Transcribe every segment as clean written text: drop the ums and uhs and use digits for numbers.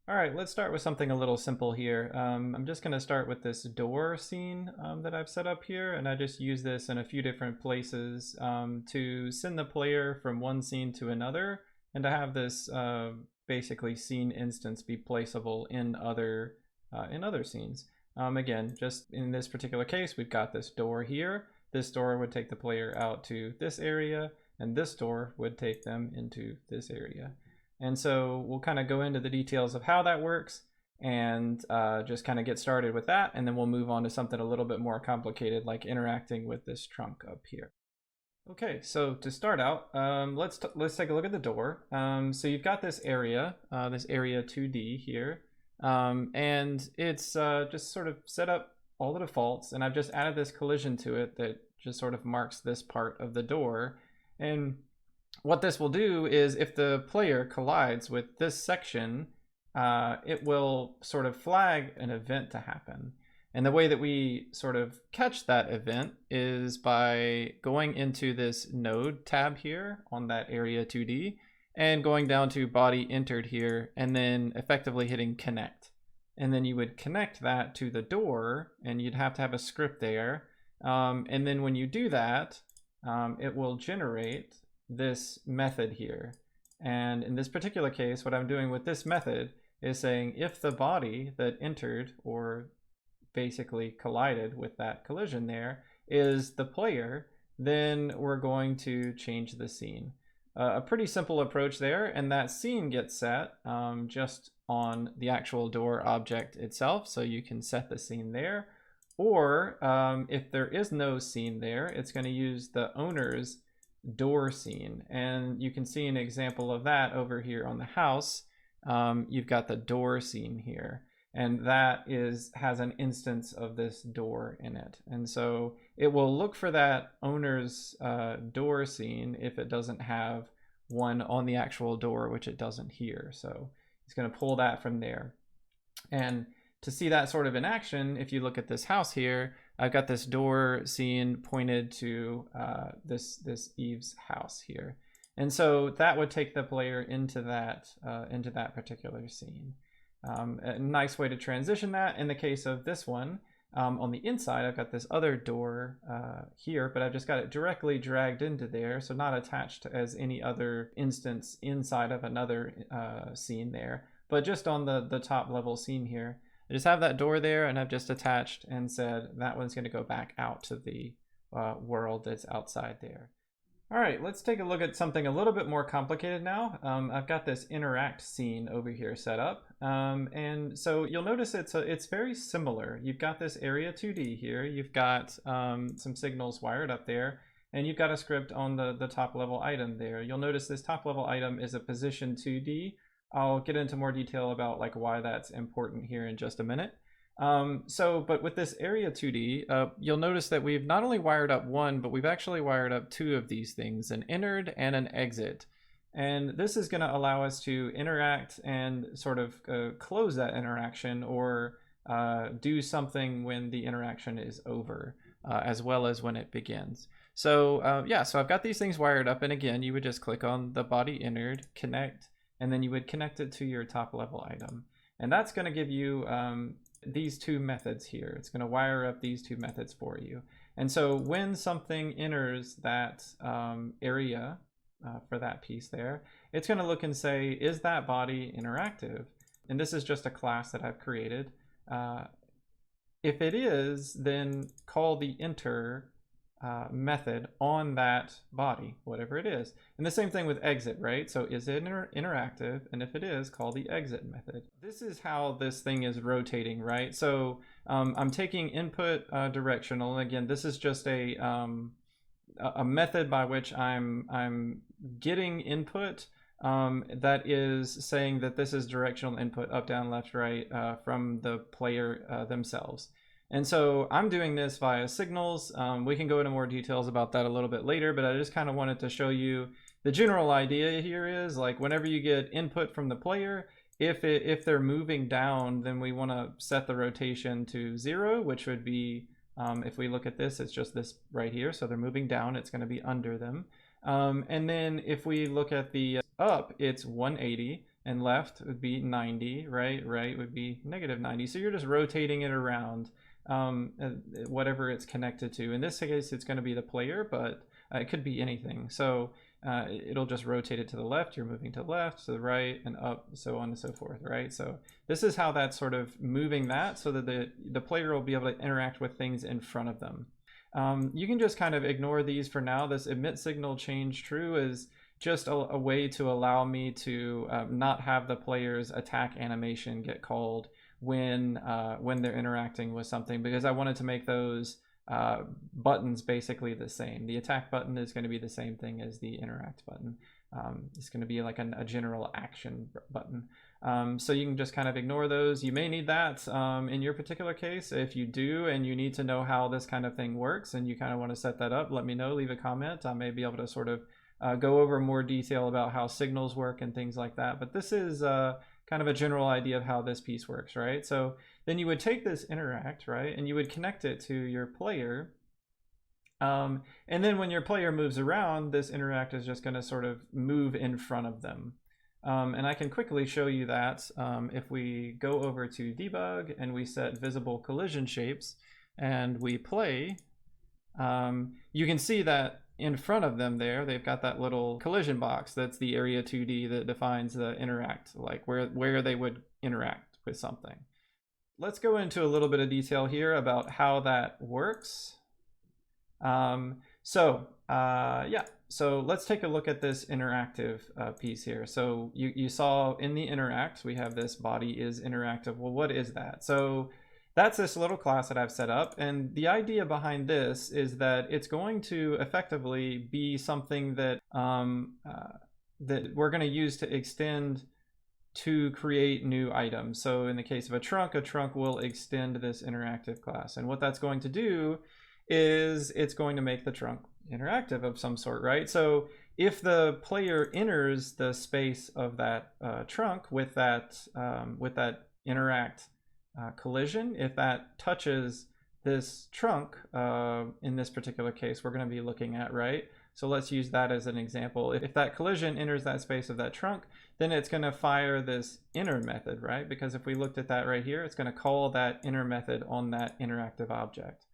All right, let's start with something a little simple here. I'm just going to start with this door scene that I've set up here, and I just use this in a few different places to send the player from one scene to another, and to have this basically scene instance be placeable in other scenes. Again, just in this particular case, we've got this door here. This door would take the player out to this area, and this door would take them into this area. And so we'll kind of go into the details of how that works and just kind of get started with that. And then we'll move on to something a little bit more complicated, like interacting with this trunk up here. Okay, so to start out, let's take a look at the door. So you've got this area 2D here, and it's just sort of set up all the defaults, and I've just added this collision to it that just sort of marks this part of the door. And what this will do is if the player collides with this section, it will sort of flag an event to happen. And the way that we sort of catch that event is by going into this node tab here on that area 2D and going down to body entered here and then effectively hitting connect. And then you would connect that to the door, and you'd have to have a script there. And then when you do that, it will generate this method here. And in this particular case, what I'm doing with this method is saying if the body that entered or basically collided with that collision there is the player, then we're going to change the scene. A pretty simple approach there, and that scene gets set just on the actual door object itself, so you can set the scene there. Or if there is no scene there, it's going to use the owner's door scene, and you can see an example of that over here on the house. You've got the door scene here, and that has an instance of this door in it, and so it will look for that owner's door scene if it doesn't have one on the actual door, which it doesn't here. So it's going to pull that from there. And to see that sort of in action, if you look at this house here, I've got this door scene pointed to this Eve's house here. And so that would take the player into that particular scene. A nice way to transition that in the case of this one, on the inside, I've got this other door here, but I've just got it directly dragged into there, so not attached as any other instance inside of another scene there, but just on the top level scene here. I just have that door there, and I've just attached and said that one's going to go back out to the world that's outside there. All right, let's take a look at something a little bit more complicated now. I've got this interact scene over here set up, and so you'll notice it's very similar. You've got this area 2D here. You've got some signals wired up there, and you've got a script on the top level item there. You'll notice this top level item is a position 2D. I'll get into more detail about like why that's important here in just a minute. But with this area 2D, you'll notice that we've not only wired up one, but we've actually wired up two of these things, an entered and an exit. And this is going to allow us to interact and sort of close that interaction or do something when the interaction is over, as well as when it begins. So yeah, so I've got these things wired up, and again, you would just click on the body entered, connect, and then you would connect it to your top level item. And that's going to give you these two methods here. It's going to wire up these two methods for you. And so when something enters that area for that piece there, it's going to look and say, is that body interactive? And this is just a class that I've created. If it is, then call the enter method on that body, whatever it is. And the same thing with exit, right? So is it interactive? And if it is, call the exit method. This is how this thing is rotating, right? So I'm taking input directional. Again, this is just a method by which I'm getting input that is saying that this is directional input, up, down, left, right, from the player themselves. And so I'm doing this via signals. We can go into more details about that a little bit later, but I just kind of wanted to show you the general idea here is like whenever you get input from the player, if they're moving down, then we want to set the rotation to 0, which would be, if we look at this, it's just this right here. So they're moving down, it's going to be under them. And then if we look at the up, it's 180. and left would be 90, right? Right would be -90. So you're just rotating it around whatever it's connected to. In this case, it's going to be the player, but it could be anything. So it'll just rotate it to the left. You're moving to the left, to the right, and up, so on and so forth, right? So this is how that's sort of moving that so that the player will be able to interact with things in front of them. You can just kind of ignore these for now. This emit signal change true is just a way to allow me to not have the player's attack animation get called when they're interacting with something, because I wanted to make those buttons basically the same. The attack button is going to be the same thing as the interact button. It's going to be like a general action button. So you can just kind of ignore those. You may need that in your particular case. If you do and you need to know how this kind of thing works and you kind of want to set that up, let me know, leave a comment. I may be able to sort of go over more detail about how signals work and things like that. But this is kind of a general idea of how this piece works, right? So then you would take this interact, right, and you would connect it to your player. And then when your player moves around, this interact is just going to sort of move in front of them. And I can quickly show you that if we go over to debug and we set visible collision shapes and we play, you can see that in front of them there, they've got that little collision box. That's the area 2D that defines the interact, like where they would interact with something. Let's go into a little bit of detail here about how that works. So let's take a look at this interactive piece here. So you saw in the interact, we have this body is interactive. Well, what is that? So that's this little class that I've set up. And the idea behind this is that it's going to effectively be something that, that we're going to use to extend to create new items. So in the case of a trunk will extend this interactive class. And what that's going to do is it's going to make the trunk interactive of some sort, right? So if the player enters the space of that trunk with that interact collision, if that touches this trunk, in this particular case, we're going to be looking at, right? So let's use that as an example. If that collision enters that space of that trunk, then it's going to fire this inner method, right? Because if we looked at that right here, it's going to call that inner method on that interactive object.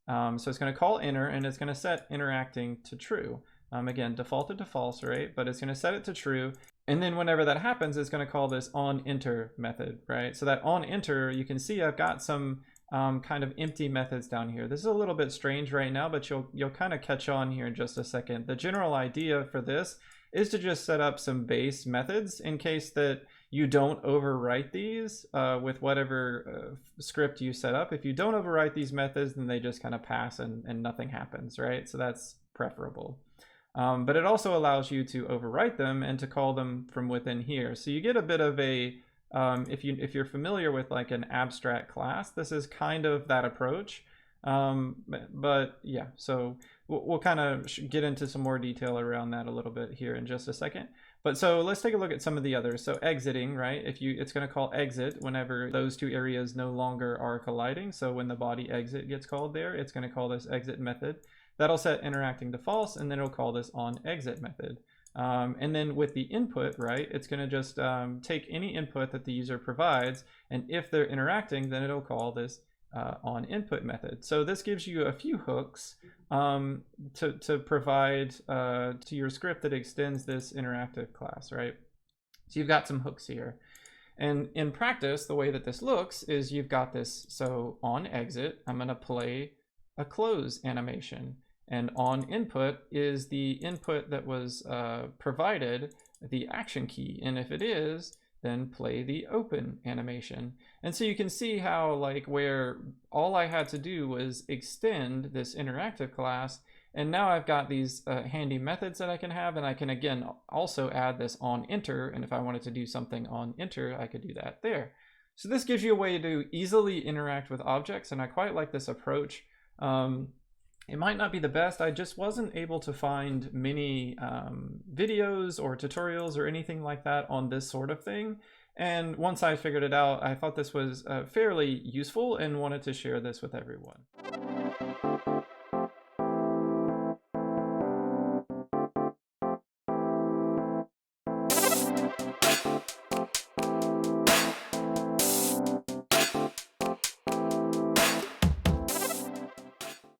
So it's going to call inner and it's going to set interacting to true. Again, defaulted to false, right? But it's going to set it to true. And then whenever that happens, it's going to call this on enter method, right? So that on enter, you can see I've got some kind of empty methods down here. This is a little bit strange right now, but you'll kind of catch on here in just a second. The general idea for this is to just set up some base methods in case that you don't overwrite these with whatever script you set up. If you don't overwrite these methods, then they just kind of pass and nothing happens, right? So that's preferable. But it also allows you to overwrite them and to call them from within here. So you get a bit of a, if you're familiar with like an abstract class, this is kind of that approach. But yeah, so we'll kind of get into some more detail around that a little bit here in just a second. But so let's take a look at some of the others. So exiting, right? It's going to call exit whenever those two areas no longer are colliding. So when the body exit gets called there, it's going to call this exit method. That'll set interacting to false, and then it'll call this on exit method. And then with the input, right, it's going to just take any input that the user provides, and if they're interacting, then it'll call this on input method. So this gives you a few hooks to provide to your script that extends this interactive class, right? So you've got some hooks here. And in practice, the way that this looks is you've got this, so on exit, I'm going to play a close animation. And on input is the input that was provided, the action key. And if it is, then play the open animation. And so you can see how like where all I had to do was extend this interactive class. And now I've got these handy methods that I can have. And I can again also add this on enter. And if I wanted to do something on enter, I could do that there. So this gives you a way to easily interact with objects. And I quite like this approach. It might not be the best. I just wasn't able to find many videos or tutorials or anything like that on this sort of thing. And once I figured it out, I thought this was fairly useful and wanted to share this with everyone.